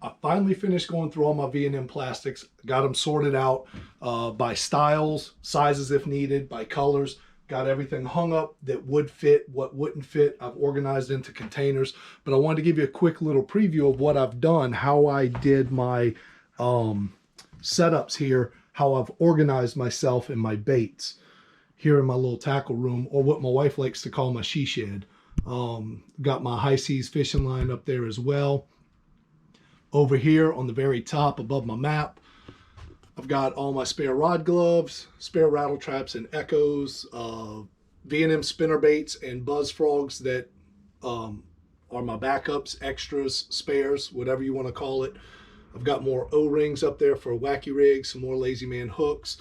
I finally finished going through all my V&M plastics, got them sorted out by styles, sizes if needed, by colors, got everything hung up that would fit, what wouldn't fit. I've organized into containers, but I wanted to give you a quick little preview of what I've done, how I did my setups here, how I've organized myself and my baits here in my little tackle room, or what my wife likes to call my she shed. Got my high seas fishing line up there as well. Over here on the very top above my map, I've got all my spare rod gloves, spare rattle traps and echoes, V&M spinner baits and buzz frogs that are my backups, extras, spares, whatever you want to call it. I've got more O-rings up there for wacky rigs, some more lazy man hooks.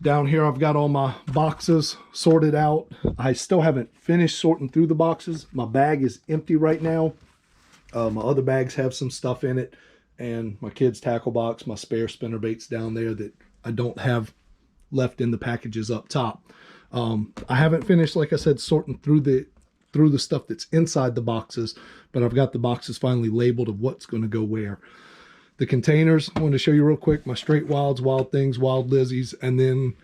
Down here I've got all my boxes sorted out. I still haven't finished sorting through the boxes. My bag is empty right now. My other bags have some stuff in it, and my kids' tackle box, my spare spinner baits down there that I don't have left in the packages up top. I haven't finished, like I said, sorting through the stuff that's inside the boxes, but I've got the boxes finally labeled of what's going to go where. The containers, I want to show you real quick, my straight wilds, wild things, wild lizzies, and then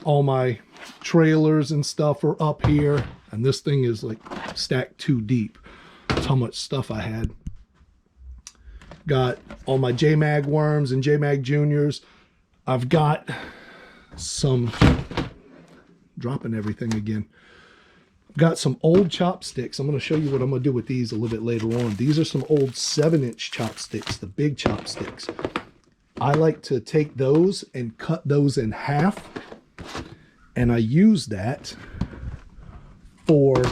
all my trailers and stuff are up here, and this thing is like stacked too deep. That's how much stuff I had. Got all my J-Mag worms and J-Mag juniors. I've got some, dropping everything again. Got some old chopsticks. I'm going to show you what I'm going to do with these a little bit later on. These are some old 7-inch chopsticks, the big chopsticks. I like to take those and cut those in half, and I use that for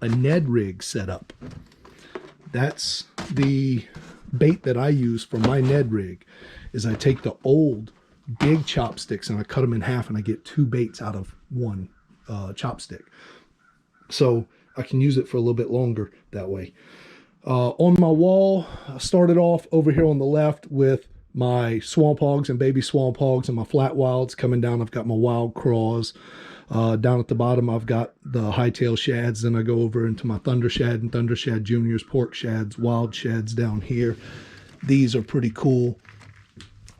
a Ned rig setup. That's the bait that I use for my Ned rig, is I take the old big chopsticks and I cut them in half, and I get 2 baits out of one chopstick. So I can use it for a little bit longer that way. On my wall, I started off over here on the left with my swamp hogs and baby swamp hogs and my flat wilds. Coming down, I've got my wild craws. Down at the bottom, I've got the hightail shads. Then I go over into my thunder shad and thunder shad juniors, pork shads, wild shads down here. These are pretty cool.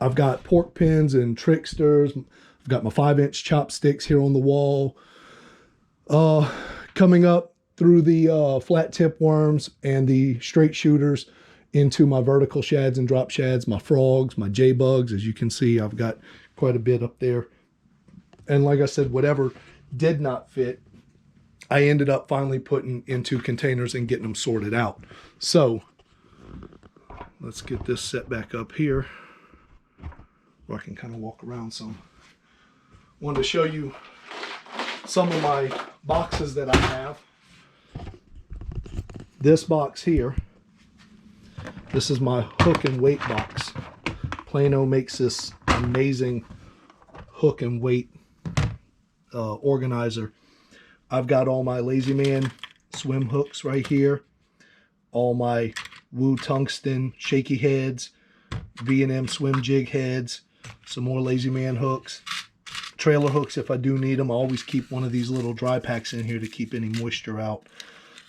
I've got pork pins and tricksters. I've got my 5-inch chopsticks here on the wall. Coming up through the flat tip worms and the straight shooters into my vertical shads and drop shads, my frogs, my J-bugs. As you can see, I've got quite a bit up there. And like I said, whatever did not fit, I ended up finally putting into containers and getting them sorted out. So let's get this set back up here where I can kind of walk around some. Wanted to show you some of my boxes that I have. This box here, this is my hook and weight box. Plano makes this amazing hook and weight organizer. I've got all my Lazy Man swim hooks right here, all my Woo Tungsten shaky heads, V&M swim jig heads, some more Lazy Man hooks, trailer hooks if I do need them. I always keep one of these little dry packs in here to keep any moisture out.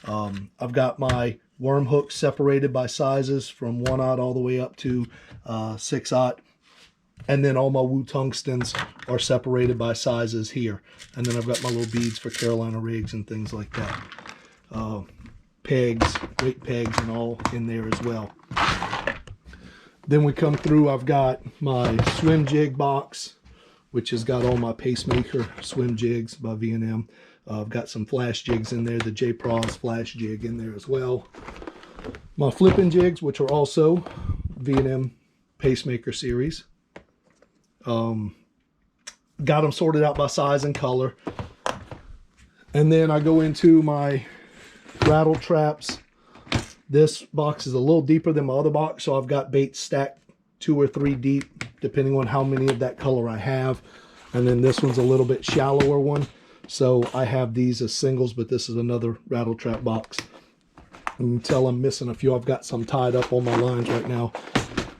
I've got my worm hooks separated by sizes from 1/0 all the way up to 6/0. And then all my Woo Tungstens are separated by sizes here. And then I've got my little beads for Carolina rigs and things like that. Pegs, weight pegs and all in there as well. Then we come through, I've got my swim jig box, which has got all my Pacemaker swim jigs by V&M. I've got some flash jigs in there, the J-Pros flash jig in there as well. My flipping jigs, which are also V&M Pacemaker series. Got them sorted out by size and color. And then I go into my Rattle Traps. This box is a little deeper than my other box, so I've got baits stacked 2 or 3 deep, depending on how many of that color I have. And then this one's a little bit shallower one, so I have these as singles, but this is another Rattle Trap box. You can tell I'm missing a few. I've got some tied up on my lines right now.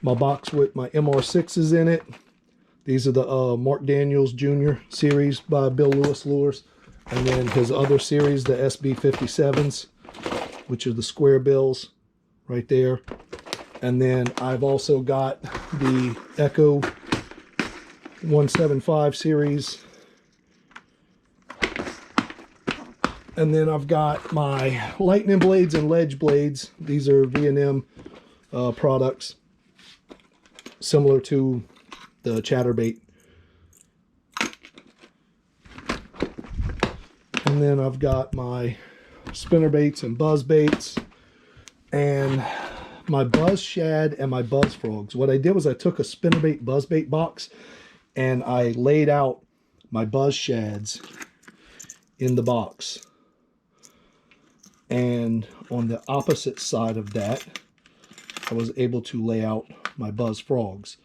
My box with my MR6s in it. These are the Mark Daniels Jr. series by Bill Lewis Lures. And then his other series, the SB57s, which are the square bills right there. And then I've also got the Echo 175 series. And then I've got my lightning blades and ledge blades. These are V&M products, similar to the chatterbait. And then I've got my spinner baits and buzz baits and my buzz shad and my buzz frogs. What I did was I took a spinnerbait buzzbait box and I laid out my buzz shads in the box. And on the opposite side of that, I was able to lay out my buzz frogs.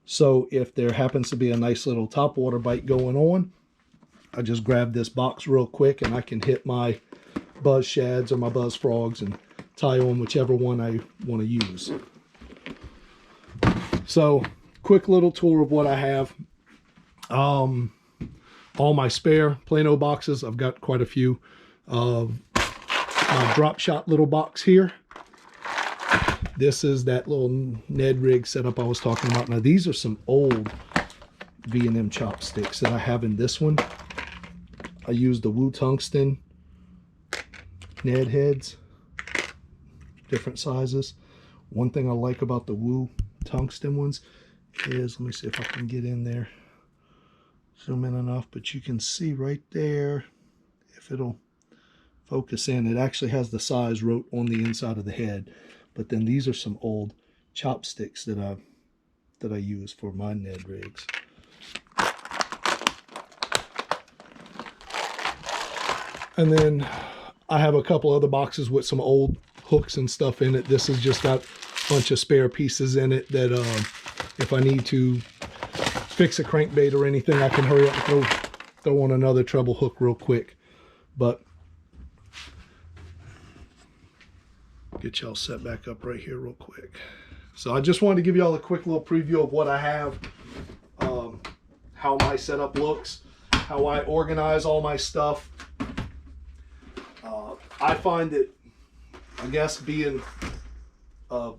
So if there happens to be a nice little topwater bite going on, I just grab this box real quick and I can hit my buzz shads or my buzz frogs and tie on whichever one I want to use. So quick little tour of what I have. All my spare Plano boxes, I've got quite a few. My drop shot little box here. This is that little Ned rig setup I was talking about. Now these are some old V&M chopsticks that I have in this one. I used the Woo Tungsten Ned heads, different sizes. One thing I like about the Woo Tungsten ones is, let me see if I can get in there, zoom in enough, but you can see right there, if it'll focus in, it actually has the size wrote on the inside of the head. But then these are some old chopsticks that I use for my Ned rigs. And then I have a couple other boxes with some old hooks and stuff in it. This has just got a bunch of spare pieces in it that if I need to fix a crankbait or anything, I can hurry up and throw on another treble hook real quick. But get y'all set back up right here real quick. So I just wanted to give y'all a quick little preview of what I have, how my setup looks, how I organize all my stuff. I find that, I guess, being a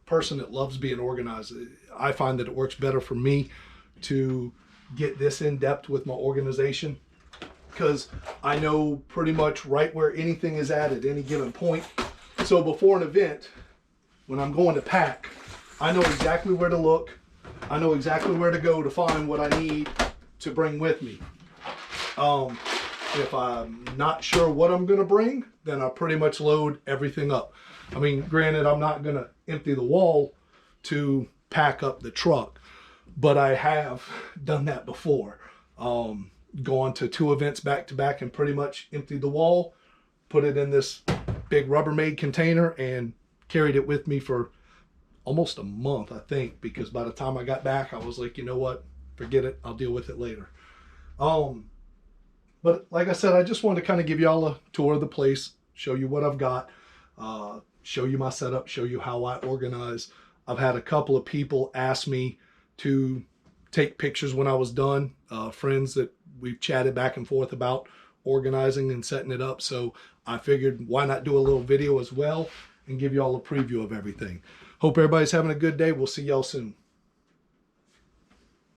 person that loves being organized, I find that it works better for me to get this in depth with my organization, because I know pretty much right where anything is at any given point. So before an event, when I'm going to pack, I know exactly where to look. I know exactly where to go to find what I need to bring with me. If I'm not sure what I'm going to bring, then I pretty much load everything up. I mean, granted, I'm not going to empty the wall to pack up the truck, but I have done that before. Gone to 2 events back to back and pretty much emptied the wall, put it in this big Rubbermaid container and carried it with me for almost a month, I think, because by the time I got back, I was like, you know what, forget it, I'll deal with it later. But like I said, I just wanted to kind of give y'all a tour of the place, show you what I've got, show you my setup, show you how I organize. I've had a couple of people ask me to take pictures when I was done, friends that we've chatted back and forth about organizing and setting it up. So I figured, why not do a little video as well and give y'all a preview of everything. Hope everybody's having a good day. We'll see y'all soon.